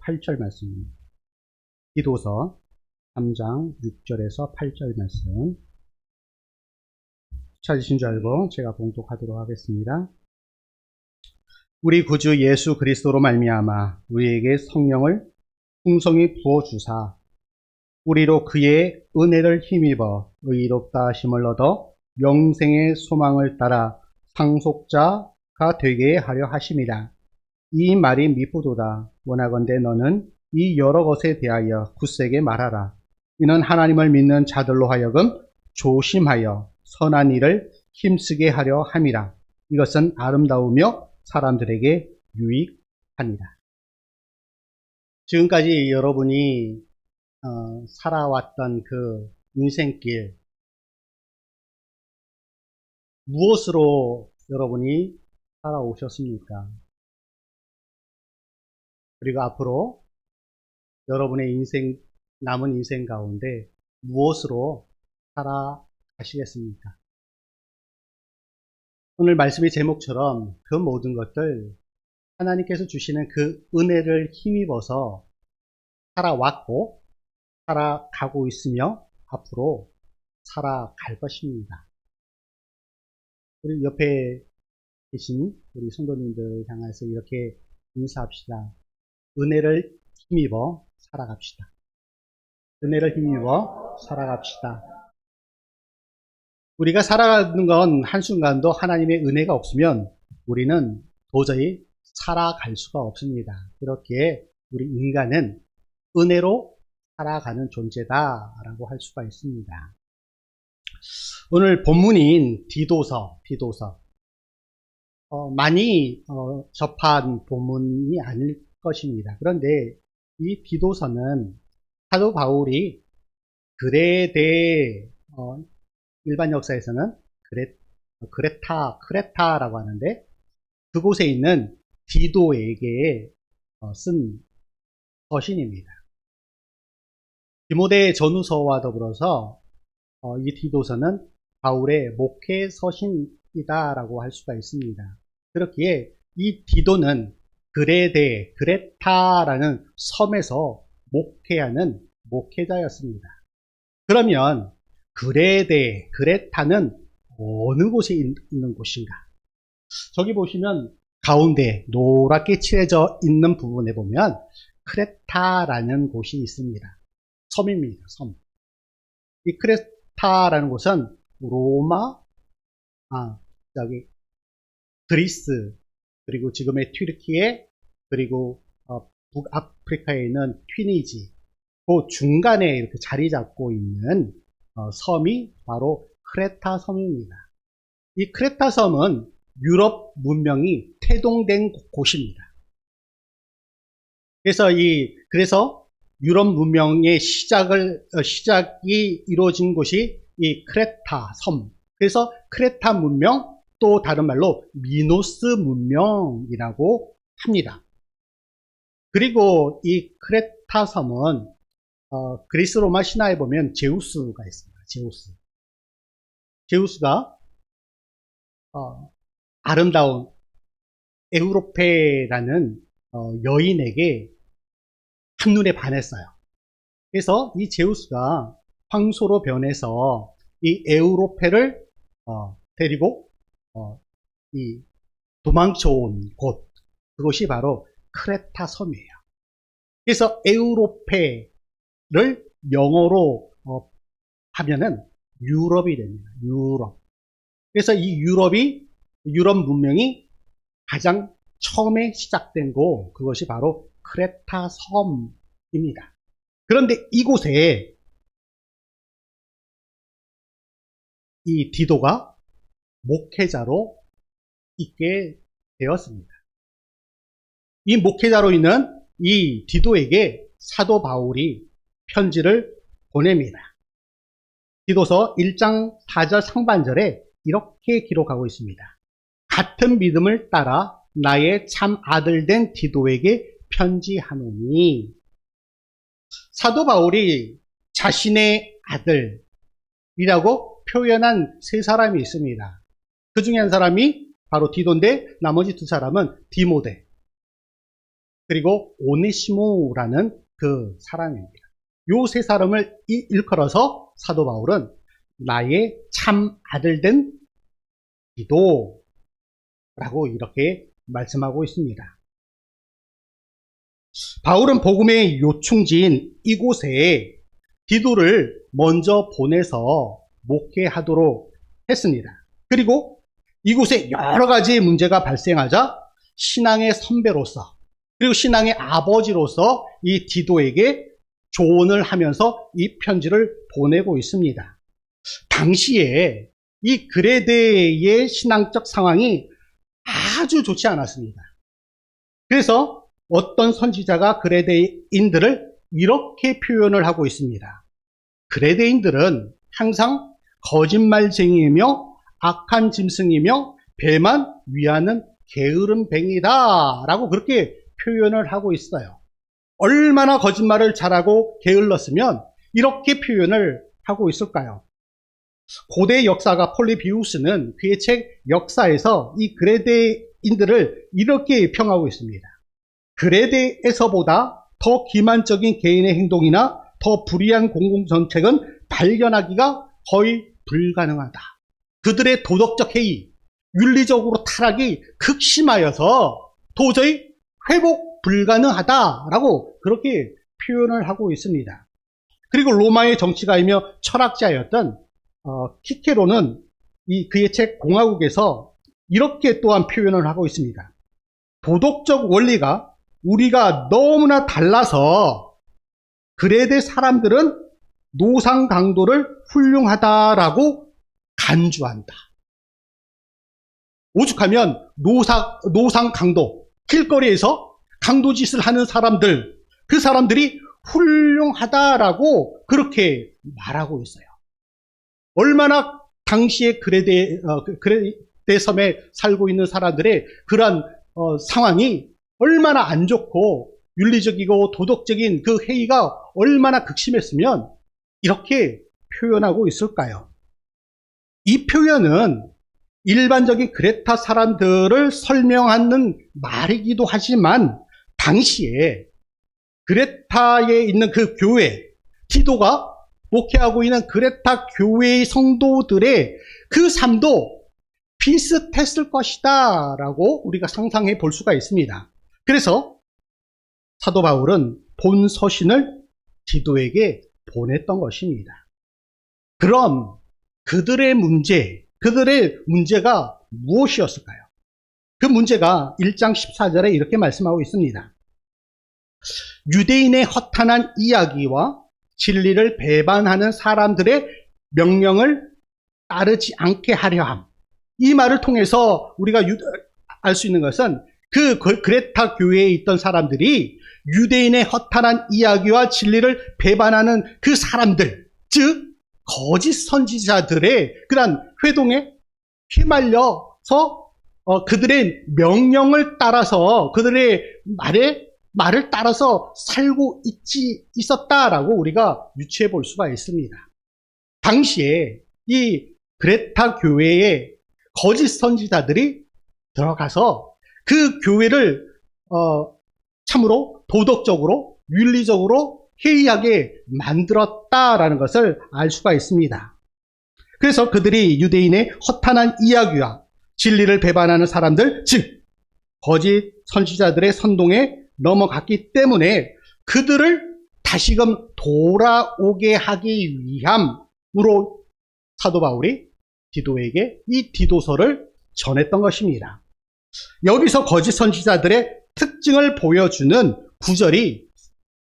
8절 말씀입니다. 디도서 3장 6절에서 8절 말씀 찾으신 줄 알고 제가 봉독하도록 하겠습니다. 우리 구주 예수 그리스도로 말미암아 우리에게 성령을 풍성히 부어주사 우리로 그의 은혜를 힘입어 의롭다 하심을 얻어 영생의 소망을 따라 상속자가 되게 하려 하심이라. 이 말이 미쁘도다. 원하건대 너는 이 여러 것에 대하여 굳세게 말하라. 이는 하나님을 믿는 자들로 하여금 조심하여 선한 일을 힘쓰게 하려 함이라. 이것은 아름다우며 사람들에게 유익하니라. 지금까지 여러분이 살아왔던 그 인생길, 무엇으로 여러분이 살아오셨습니까? 그리고 앞으로 여러분의 인생, 남은 인생 가운데 무엇으로 살아가시겠습니까? 오늘 말씀의 제목처럼 그 모든 것들 하나님께서 주시는 그 은혜를 힘입어서 살아왔고 살아가고 있으며 앞으로 살아갈 것입니다. 우리 옆에 계신 우리 성도님들 향해서 이렇게 인사합시다. 은혜를 힘입어 살아갑시다. 은혜를 힘입어 살아갑시다. 우리가 살아가는 건 한순간도 하나님의 은혜가 없으면 우리는 도저히 살아갈 수가 없습니다. 그렇게 우리 인간은 은혜로 살아가는 존재다라고 할 수가 있습니다. 오늘 본문인 디도서 많이 접한 본문이 아닐 것입니다. 그런데 이 디도서는 사도 바울이 그레에 대해 일반 역사에서는 크레타라고 하는데 그곳에 있는 디도에게 쓴 서신입니다. 디모데 전후서와 더불어서 이 디도서는 바울의 목회 서신이다라고 할 수가 있습니다. 그렇기에 이 디도는 그레타라는 섬에서 목회하는 목회자였습니다. 그러면 그레타는 어느 곳에 있는 곳인가? 저기 보시면 가운데 노랗게 칠해져 있는 부분에 보면 크레타라는 곳이 있습니다. 섬입니다. 섬. 이 크레타라는 곳은 로마, 그리스, 그리고 지금의 튀르키예, 그리고 북아프리카에 있는 튀니지, 그 중간에 이렇게 자리 잡고 있는 섬이 바로 크레타 섬입니다. 이 크레타 섬은 유럽 문명이 태동된 곳입니다. 그래서 유럽 문명의 시작이 이루어진 곳이 이 크레타 섬. 그래서 크레타 문명, 또 다른 말로 미노스 문명이라고 합니다. 그리고 이 크레타 섬은 그리스 로마 신화에 보면 제우스가 있습니다. 제우스가 아름다운 에우로페라는 여인에게 한눈에 반했어요. 그래서 이 제우스가 황소로 변해서 이 에우로페를 데리고 이 도망쳐온 곳, 그것이 바로 크레타 섬이에요. 그래서 에우로페를 영어로 하면은 유럽이 됩니다. 유럽. 그래서 이 유럽 문명이 가장 처음에 시작된 곳, 그것이 바로 크레타 섬입니다. 그런데 이곳에 이 디도가 목회자로 있게 되었습니다. 이 목회자로 있는 이 디도에게 사도 바울이 편지를 보냅니다. 디도서 1장 4절 상반절에 이렇게 기록하고 있습니다. 같은 믿음을 따라 나의 참 아들 된 디도에게 편지하노니. 사도 바울이 자신의 아들이라고 표현한 세 사람이 있습니다. 그 중에 한 사람이 바로 디도인데 나머지 두 사람은 디모데. 그리고 오네시모라는 그 사람입니다. 요 세 사람을 일컬어서 사도 바울은 나의 참 아들된 디도라고 이렇게 말씀하고 있습니다. 바울은 복음의 요충지인 이곳에 디도를 먼저 보내서 목회하도록 했습니다. 그리고 이곳에 여러 가지 문제가 발생하자 신앙의 선배로서 그리고 신앙의 아버지로서 이 디도에게 조언을 하면서 이 편지를 보내고 있습니다. 당시에 이 그레데의 신앙적 상황이 아주 좋지 않았습니다. 그래서 어떤 선지자가 그레데인들을 이렇게 표현을 하고 있습니다. 그레데인들은 항상 거짓말쟁이이며 악한 짐승이며 배만 위하는 게으름뱅이다 라고 그렇게 표현을 하고 있어요. 얼마나 거짓말을 잘하고 게을렀으면 이렇게 표현을 하고 있을까요? 고대 역사가 폴리비우스는 그의 책 역사에서 이 그레데인들을 이렇게 평하고 있습니다. 그레데에서보다 더 기만적인 개인의 행동이나 더 불의한 공공정책은 발견하기가 거의 불가능하다. 그들의 도덕적 해이, 윤리적으로 타락이 극심하여서 도저히 회복 불가능하다라고 그렇게 표현을 하고 있습니다. 그리고 로마의 정치가이며 철학자였던 키케로는 그의 책 공화국에서 이렇게 또한 표현을 하고 있습니다. 도덕적 원리가 우리가 너무나 달라서 그레데 사람들은 노상 강도를 훌륭하다라고 간주한다. 오죽하면 노상 강도, 길거리에서 강도짓을 하는 사람들, 그 사람들이 훌륭하다라고 그렇게 말하고 있어요. 얼마나 당시에 그레데 섬에 살고 있는 사람들의 그러한 상황이 얼마나 안 좋고 윤리적이고 도덕적인 그 해이가 얼마나 극심했으면 이렇게 표현하고 있을까요? 이 표현은 일반적인 그레타 사람들을 설명하는 말이기도 하지만 당시에 그레타에 있는 그 교회, 디도가 목회하고 있는 그레타 교회의 성도들의 그 삶도 비슷했을 것이다 라고 우리가 상상해 볼 수가 있습니다. 그래서 사도 바울은 본 서신을 디도에게 보냈던 것입니다. 그럼 그들의 문제가 무엇이었을까요? 그 문제가 1장 14절에 이렇게 말씀하고 있습니다. 유대인의 허탄한 이야기와 진리를 배반하는 사람들의 명령을 따르지 않게 하려 함. 이 말을 통해서 우리가 알 수 있는 것은 그 그레타 교회에 있던 사람들이 유대인의 허탄한 이야기와 진리를 배반하는 그 사람들, 즉 거짓 선지자들의 그런 회동에 휘말려서 그들의 명령을 따라서 그들의 말을 따라서 살고 있었다라고 우리가 유추해 볼 수가 있습니다. 당시에 이 그레타 교회에 거짓 선지자들이 들어가서 그 교회를 참으로 도덕적으로 윤리적으로 해이하게 만들었다라는 것을 알 수가 있습니다. 그래서 그들이 유대인의 허탄한 이야기와 진리를 배반하는 사람들, 즉 거짓 선지자들의 선동에 넘어갔기 때문에 그들을 다시금 돌아오게 하기 위함으로 사도 바울이 디도에게 이 디도서를 전했던 것입니다. 여기서 거짓 선지자들의 특징을 보여주는 구절이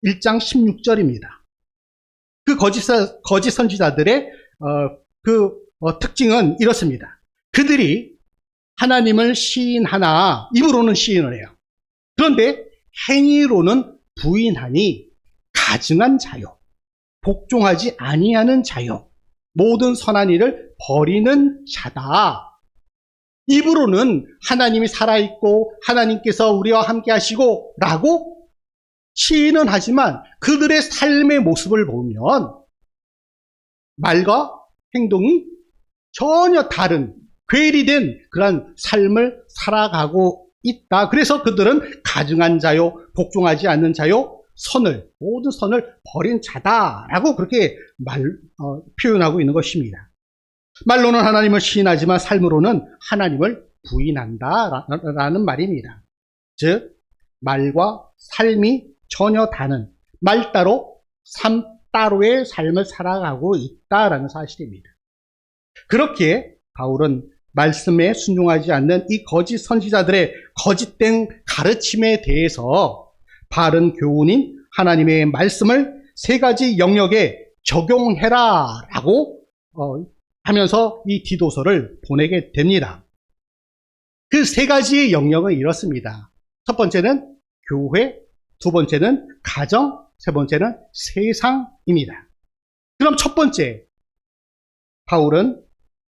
1장 16절입니다. 그 거짓 선지자들의 특징은 이렇습니다. 그들이 하나님을 시인하나 입으로는 시인을 해요. 그런데 행위로는 부인하니 가증한 자요, 복종하지 아니하는 자요, 모든 선한 일을 버리는 자다. 입으로는 하나님이 살아있고 하나님께서 우리와 함께 하시고 라고 시인은 하지만 그들의 삶의 모습을 보면 말과 행동이 전혀 다른 괴리된 그런 삶을 살아가고 있다. 그래서 그들은 가증한 자요, 복종하지 않는 자요, 모든 선을 버린 자다라고 그렇게 표현하고 있는 것입니다. 말로는 하나님을 시인하지만 삶으로는 하나님을 부인한다라는 말입니다. 즉 말과 삶이 전혀 다른 말 따로 삶 따로의 삶을 살아가고 있다라는 사실입니다. 그렇기에 바울은 말씀에 순종하지 않는 이 거짓 선지자들의 거짓된 가르침에 대해서 바른 교훈인 하나님의 말씀을 세 가지 영역에 적용해라 라고 하면서 이 디도서를 보내게 됩니다. 그 세 가지의 영역은 이렇습니다. 첫 번째는 교회, 두 번째는 가정, 세 번째는 세상입니다. 그럼 첫 번째, 바울은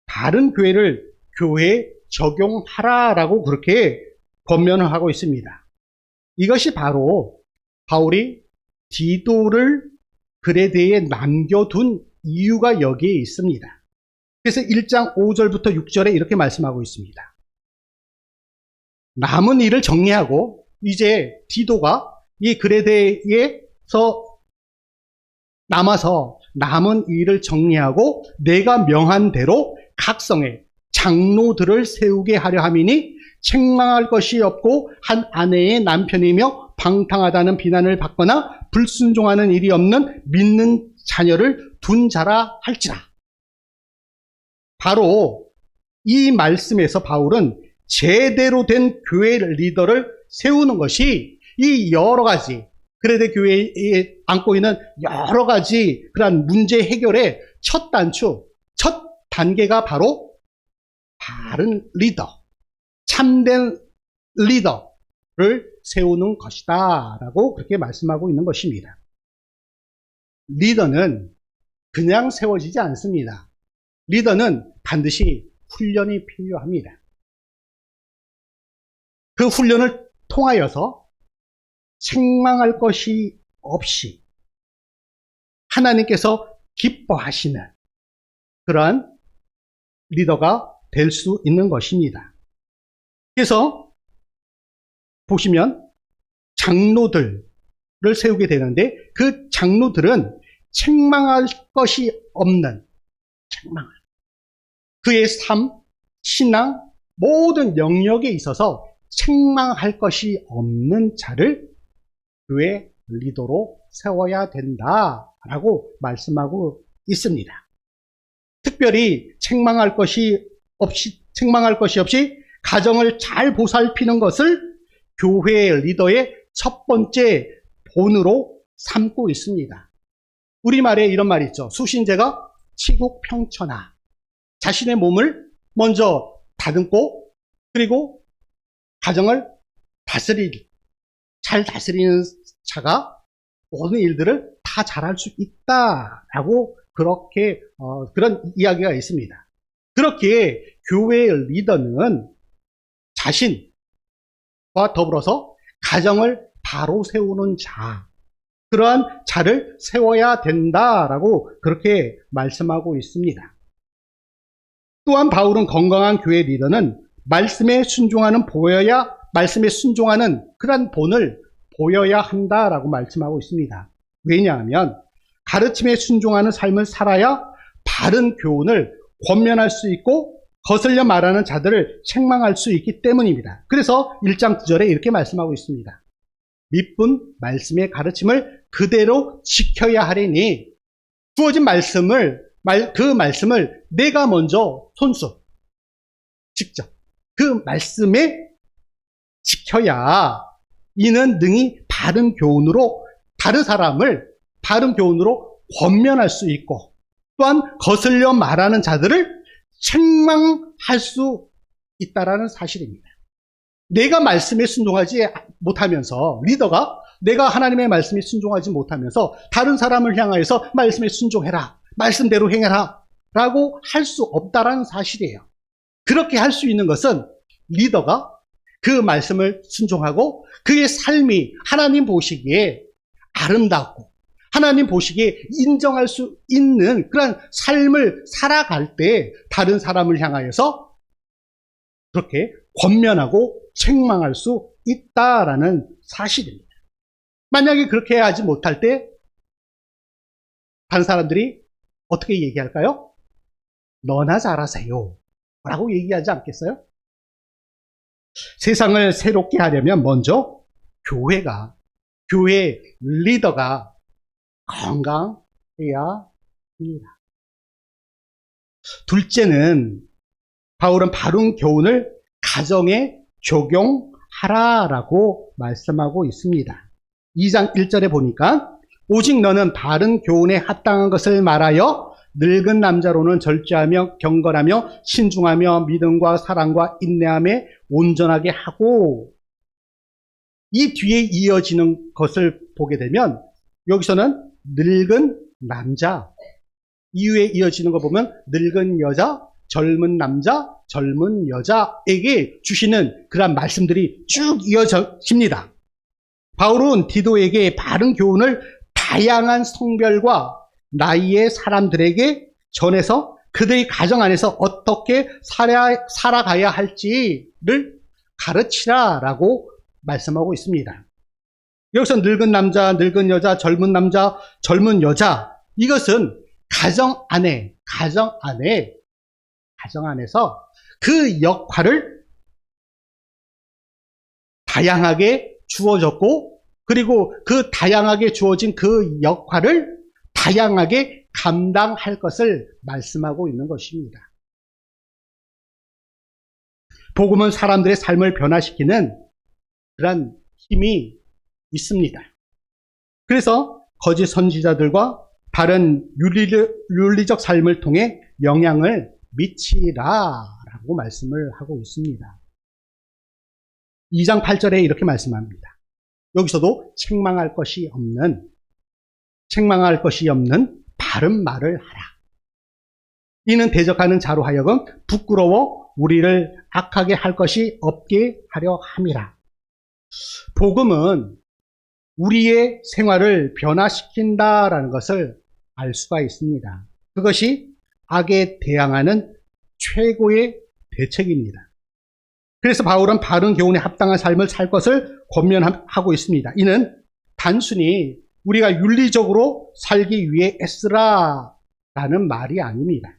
바른 교회에 적용하라라고 그렇게 권면을 하고 있습니다. 이것이 바로 바울이 디도를 그레데에 남겨둔 이유가 여기에 있습니다. 그래서 1장 5절부터 6절에 이렇게 말씀하고 있습니다. 남은 일을 정리하고 이제 디도가 이 그레데에서 남아서 남은 일을 정리하고 내가 명한 대로 각 성에 장로들을 세우게 하려 함이니 책망할 것이 없고 한 아내의 남편이며 방탕하다는 비난을 받거나 불순종하는 일이 없는 믿는 자녀를 둔 자라 할지라. 바로 이 말씀에서 바울은 제대로 된 교회 리더를 세우는 것이 이 여러 가지 그레데 교회에 안고 있는 여러 가지 그러한 문제 해결의 첫 단계가 바로 바른 리더, 참된 리더를 세우는 것이다 라고 그렇게 말씀하고 있는 것입니다. 리더는 그냥 세워지지 않습니다. 리더는 반드시 훈련이 필요합니다. 그 훈련을 통하여서 책망할 것이 없이 하나님께서 기뻐하시는 그러한 리더가 될 수 있는 것입니다. 그래서 보시면 장로들을 세우게 되는데 그 장로들은 책망할 것이 없는 그의 삶, 신앙, 모든 영역에 있어서 책망할 것이 없는 자를 교회 리더로 세워야 된다라고 말씀하고 있습니다. 특별히 책망할 것이 없이 가정을 잘 보살피는 것을 교회 리더의 첫 번째 본으로 삼고 있습니다. 우리말에 이런 말이 있죠. 수신제가 치국평천하. 자신의 몸을 먼저 다듬고 그리고 가정을 잘 다스리는 자가 모든 일들을 다 잘할 수 있다라고 그렇게 그런 이야기가 있습니다. 그렇기에 교회의 리더는 자신과 더불어서 가정을 바로 세우는 자, 그러한 자를 세워야 된다라고 그렇게 말씀하고 있습니다. 또한 바울은 건강한 교회 리더는 말씀에 순종하는 그런 본을 보여야 한다라고 말씀하고 있습니다. 왜냐하면 가르침에 순종하는 삶을 살아야 바른 교훈을 권면할 수 있고 거슬려 말하는 자들을 책망할 수 있기 때문입니다. 그래서 1장 9절에 이렇게 말씀하고 있습니다. 밑분 말씀의 가르침을 그대로 지켜야 하리니 주어진 그 말씀을 내가 먼저 직접 그 말씀에 지켜야 이는 능히 바른 교훈으로 다른 사람을 바른 교훈으로 권면할 수 있고 또한 거슬려 말하는 자들을 책망할 수 있다라는 사실입니다. 내가 말씀에 순종하지 못하면서 리더가 내가 하나님의 말씀에 순종하지 못하면서 다른 사람을 향하여서 말씀에 순종해라, 말씀대로 행해라 라고 할 수 없다라는 사실이에요. 그렇게 할 수 있는 것은 리더가 그 말씀을 순종하고 그의 삶이 하나님 보시기에 아름답고 하나님 보시기에 인정할 수 있는 그런 삶을 살아갈 때 다른 사람을 향하여서 그렇게 권면하고 책망할 수 있다라는 사실입니다. 만약에 그렇게 하지 못할 때 다른 사람들이 어떻게 얘기할까요? 너나 잘하세요 라고 얘기하지 않겠어요? 세상을 새롭게 하려면 먼저 교회 리더가 건강해야 합니다. 둘째는 바울은 바른 교훈을 가정에 적용하라라고 말씀하고 있습니다. 2장 1절에 보니까 오직 너는 바른 교훈에 합당한 것을 말하여 늙은 남자로는 절제하며 경건하며 신중하며 믿음과 사랑과 인내함에 온전하게 하고, 이 뒤에 이어지는 것을 보게 되면 여기서는 늙은 남자, 이후에 이어지는 거 보면 늙은 여자, 젊은 남자, 젊은 여자에게 주시는 그런 말씀들이 쭉 이어집니다. 바울은 디도에게 바른 교훈을 다양한 성별과 나이의 사람들에게 전해서 그들의 가정 안에서 어떻게 살아가야 할지를 가르치라라고 말씀하고 있습니다. 여기서 늙은 남자, 늙은 여자, 젊은 남자, 젊은 여자, 이것은 가정 안에서 그 역할을 다양하게 주어졌고, 그리고 그 다양하게 주어진 그 역할을 다양하게 감당할 것을 말씀하고 있는 것입니다. 복음은 사람들의 삶을 변화시키는 그런 힘이 있습니다. 그래서 거짓 선지자들과 다른 윤리적 삶을 통해 영향을 미치라라고 말씀을 하고 있습니다. 2장 8절에 이렇게 말씀합니다. 여기서도 책망할 것이 없는 바른 말을 하라. 이는 대적하는 자로 하여금 부끄러워 우리를 악하게 할 것이 없게 하려 함이라. 복음은 우리의 생활을 변화시킨다라는 것을 알 수가 있습니다. 그것이 악에 대항하는 최고의 대책입니다. 그래서 바울은 바른 교훈에 합당한 삶을 살 것을 권면하고 있습니다. 이는 단순히 우리가 윤리적으로 살기 위해 애쓰라라는 말이 아닙니다.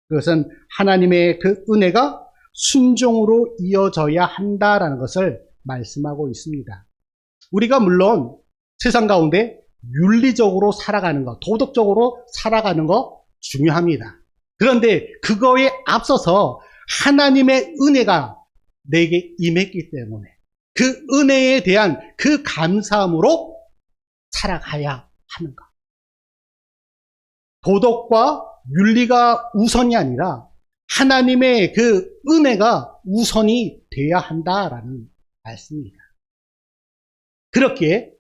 그것은 하나님의 그 은혜가 순종으로 이어져야 한다라는 것을 말씀하고 있습니다. 우리가 물론 세상 가운데 윤리적으로 살아가는 것, 도덕적으로 살아가는 것 중요합니다. 그런데 그거에 앞서서 하나님의 은혜가 내게 임했기 때문에 그 은혜에 대한 그 감사함으로 살아가야 하는 것. 도덕과 윤리가 우선이 아니라 하나님의 그 은혜가 우선이 돼야 한다라는 말씀입니다. 그렇게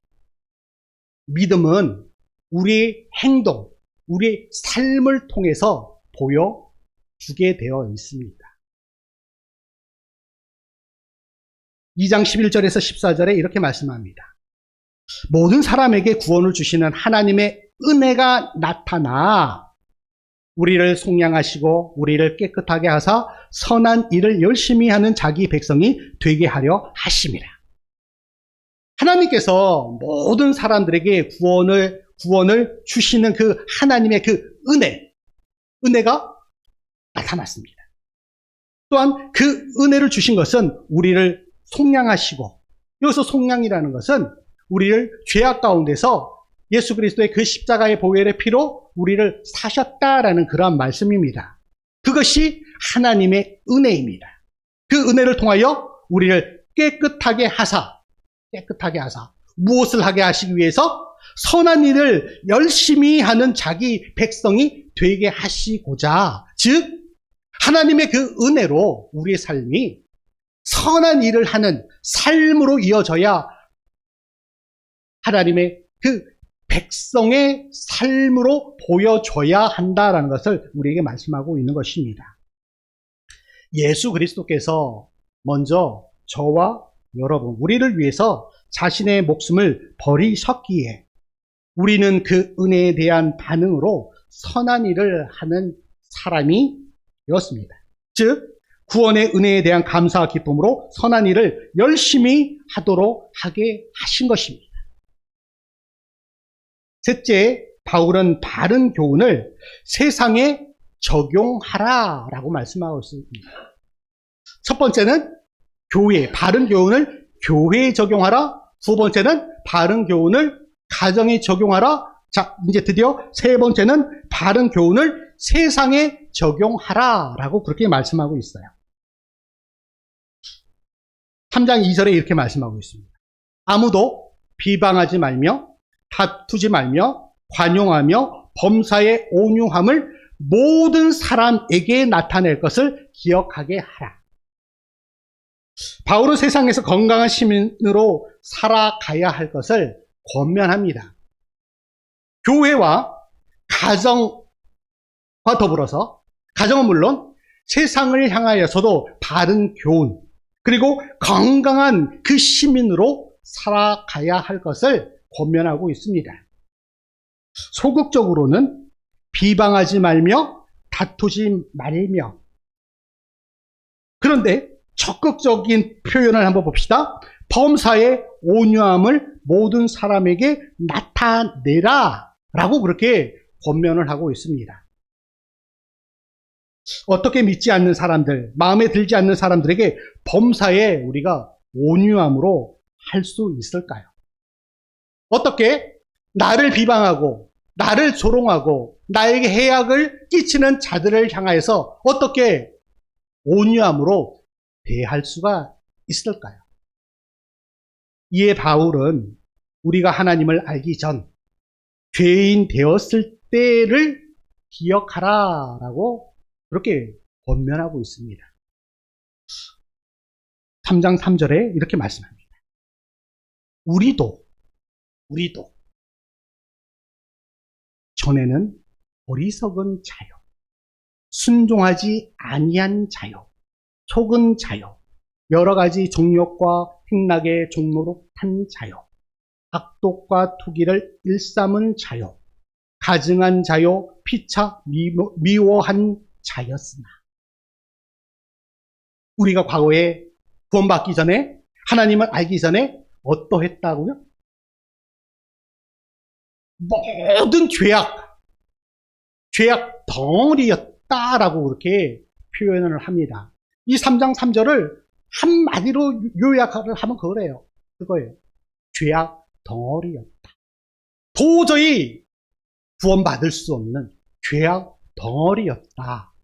믿음은 우리의 행동, 우리의 삶을 통해서 보여주게 되어 있습니다. 2장 11절에서 14절에 이렇게 말씀합니다. 모든 사람에게 구원을 주시는 하나님의 은혜가 나타나 우리를 속량하시고 우리를 깨끗하게 하사 선한 일을 열심히 하는 자기 백성이 되게 하려 하심이라. 하나님께서 모든 사람들에게 구원을 주시는 그 하나님의 그 은혜가 나타났습니다. 또한 그 은혜를 주신 것은 우리를 속량하시고, 여기서 속량이라는 것은 우리를 죄악 가운데서 예수 그리스도의 그 십자가의 보혈의 피로 우리를 사셨다라는 그러한 말씀입니다. 그것이 하나님의 은혜입니다. 그 은혜를 통하여 우리를 깨끗하게 하사 무엇을 하게 하시기 위해서? 선한 일을 열심히 하는 자기 백성이 되게 하시고자, 즉 하나님의 그 은혜로 우리의 삶이 선한 일을 하는 삶으로 이어져야 하나님의 그 백성의 삶으로 보여줘야 한다라는 것을 우리에게 말씀하고 있는 것입니다. 예수 그리스도께서 먼저 저와 여러분, 우리를 위해서 자신의 목숨을 버리셨기에 우리는 그 은혜에 대한 반응으로 선한 일을 하는 사람이 되었습니다. 즉 구원의 은혜에 대한 감사와 기쁨으로 선한 일을 열심히 하도록 하게 하신 것입니다. 셋째, 바울은 바른 교훈을 세상에 적용하라라고 말씀하고 있습니다. 첫 번째는 바른 교훈을 교회에 적용하라. 두 번째는 바른 교훈을 가정에 적용하라. 자, 이제 드디어 세 번째는 바른 교훈을 세상에 적용하라라고 그렇게 말씀하고 있어요. 3장 2절에 이렇게 말씀하고 있습니다. 아무도 비방하지 말며 다투지 말며 관용하며 범사에 온유함을 모든 사람에게 나타낼 것을 기억하게 하라. 바울은 세상에서 건강한 시민으로 살아가야 할 것을 권면합니다. 교회와 가정과 더불어서 가정은 물론 세상을 향하여서도 바른 교훈 그리고 건강한 그 시민으로 살아가야 할 것을 권면하고 있습니다. 소극적으로는 비방하지 말며 다투지 말며, 그런데 적극적인 표현을 한번 봅시다. 범사의 온유함을 모든 사람에게 나타내라 라고 그렇게 권면을 하고 있습니다. 어떻게 믿지 않는 사람들, 마음에 들지 않는 사람들에게 범사에 우리가 온유함으로 할 수 있을까요? 어떻게 나를 비방하고 나를 조롱하고 나에게 해악을 끼치는 자들을 향하여서 어떻게 온유함으로 대할 수가 있을까요? 이에 바울은 우리가 하나님을 알기 전 죄인 되었을 때를 기억하라라고 그렇게 권면하고 있습니다. 3장 3절에 이렇게 말씀합니다. 우리도 전에는 어리석은 자요, 순종하지 아니한 자요, 속은 자요, 여러 가지 정욕과 행락의 종로로 탄 자요, 악독과 투기를 일삼은 자요, 가증한 자요, 피차 미워한 자였으나. 우리가 과거에 구원받기 전에, 하나님을 알기 전에 어떠했다고요? 모든 죄악 덩어리였다라고 그렇게 표현을 합니다. 이 3장 3절을 한마디로 요약을 하면 그거예요. 죄악 덩어리였다. 도저히 구원받을 수 없는 죄악 덩어리였다.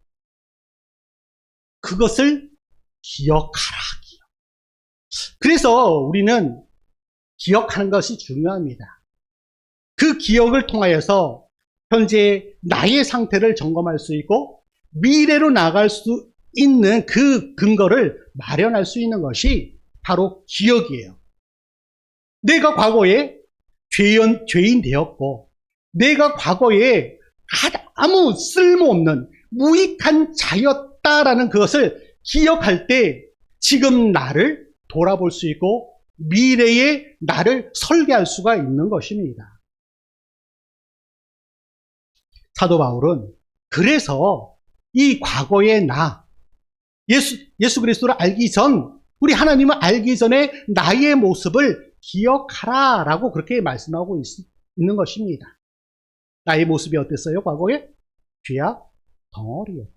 그것을 기억하라. 그래서 우리는 기억하는 것이 중요합니다. 그 기억을 통하여서 현재 나의 상태를 점검할 수 있고 미래로 나아갈 수 있는 그 근거를 마련할 수 있는 것이 바로 기억이에요. 내가 과거에 죄인 되었고 내가 과거에 아무 쓸모없는 무익한 자였다라는 그것을 기억할 때 지금 나를 돌아볼 수 있고 미래의 나를 설계할 수가 있는 것입니다. 사도 바울은 그래서 이 과거의 나, 예수 그리스도를 알기 전, 우리 하나님을 알기 전에 나의 모습을 기억하라라고 그렇게 말씀하고 있는 것입니다. 나의 모습이 어땠어요? 과거에? 죄악 덩어리였다.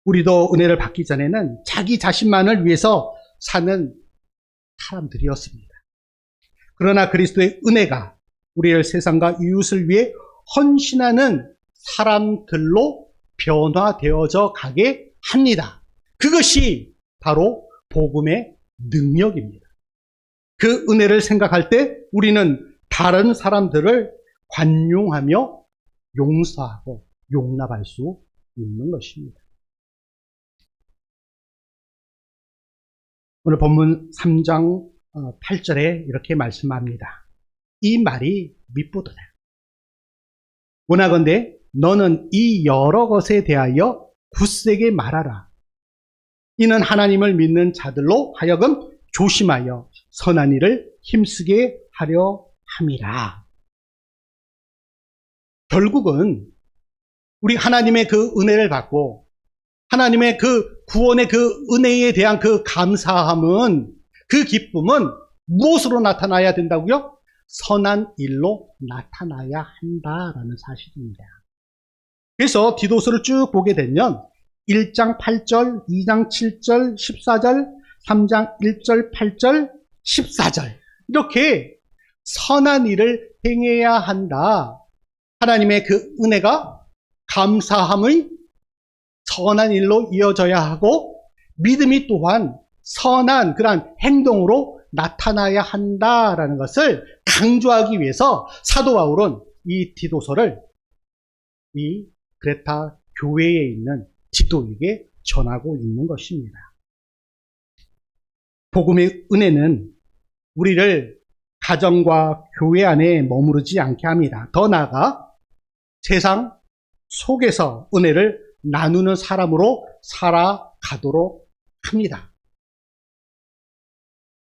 우리도 은혜를 받기 전에는 자기 자신만을 위해서 사는 사람들이었습니다. 그러나 그리스도의 은혜가 우리를 세상과 이웃을 위해 헌신하는 사람들로 변화되어져 가게 합니다. 그것이 바로 복음의 능력입니다. 그 은혜를 생각할 때 우리는 다른 사람들을 관용하며 용서하고 용납할 수 있는 것입니다. 오늘 본문 3장 8절에 이렇게 말씀합니다. 이 말이 미쁘도다. 원하건대 너는 이 여러 것에 대하여 굳세게 말하라. 이는 하나님을 믿는 자들로 하여금 조심하여 선한 일을 힘쓰게 하려 함이라. 결국은 우리 하나님의 그 은혜를 받고 하나님의 그 구원의 그 은혜에 대한 그 감사함은, 그 기쁨은 무엇으로 나타나야 된다고요? 선한 일로 나타나야 한다라는 사실입니다. 그래서 디도서를 쭉 보게 되면 1장 8절, 2장 7절, 14절, 3장 1절, 8절, 14절 이렇게 선한 일을 행해야 한다. 하나님의 그 은혜가 감사함의 선한 일로 이어져야 하고 믿음이 또한 선한 그러한 행동으로 나타나야 한다라는 것을 강조하기 위해서 사도 바울은 이 디도서를 이 그레타 교회에 있는 지도에게 전하고 있는 것입니다. 복음의 은혜는 우리를 가정과 교회 안에 머무르지 않게 합니다. 더 나아가 세상 속에서 은혜를 나누는 사람으로 살아가도록 합니다.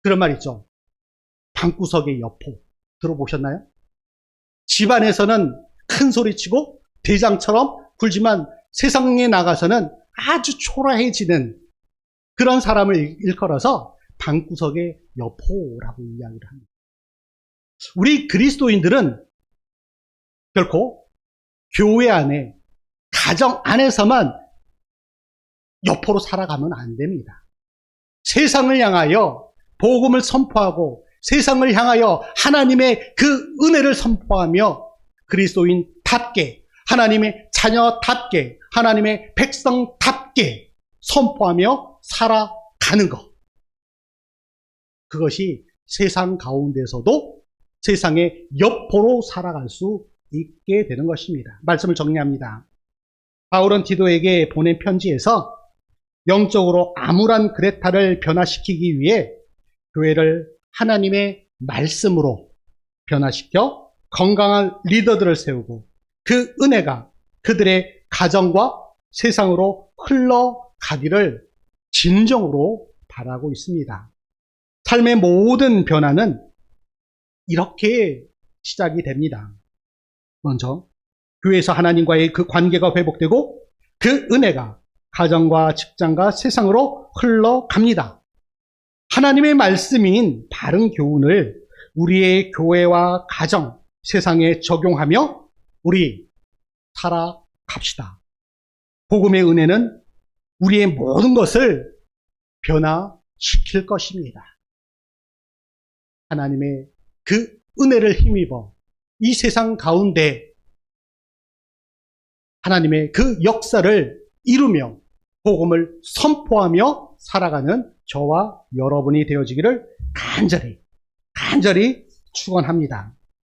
그런 말 있죠. 방구석의 여포 들어보셨나요? 집안에서는 큰 소리치고 대장처럼 굴지만 세상에 나가서는 아주 초라해지는 그런 사람을 일컬어서 방구석의 여포라고 이야기를 합니다. 우리 그리스도인들은 결코 교회 안에, 가정 안에서만 여포로 살아가면 안 됩니다. 세상을 향하여 복음을 선포하고 세상을 향하여 하나님의 그 은혜를 선포하며 그리스도인답게, 하나님의 자녀답게, 하나님의 백성답게 선포하며 살아가는 것. 그것이 세상 가운데서도 세상의 여포로 살아갈 수 있게 되는 것입니다. 말씀을 정리합니다. 바울은 디도에게 보낸 편지에서 영적으로 암울한 그레타를 변화시키기 위해 교회를 하나님의 말씀으로 변화시켜 건강한 리더들을 세우고 그 은혜가 그들의 가정과 세상으로 흘러가기를 진정으로 바라고 있습니다. 삶의 모든 변화는 이렇게 시작이 됩니다. 먼저 교회에서 하나님과의 그 관계가 회복되고 그 은혜가 가정과 직장과 세상으로 흘러갑니다. 하나님의 말씀인 바른 교훈을 우리의 교회와 가정, 세상에 적용하며 우리 살아갑시다. 복음의 은혜는 우리의 모든 것을 변화시킬 것입니다. 하나님의 그 은혜를 힘입어 이 세상 가운데 하나님의 그 역사를 이루며 복음을 선포하며 살아가는 저와 여러분이 되어지기를 간절히 축원합니다.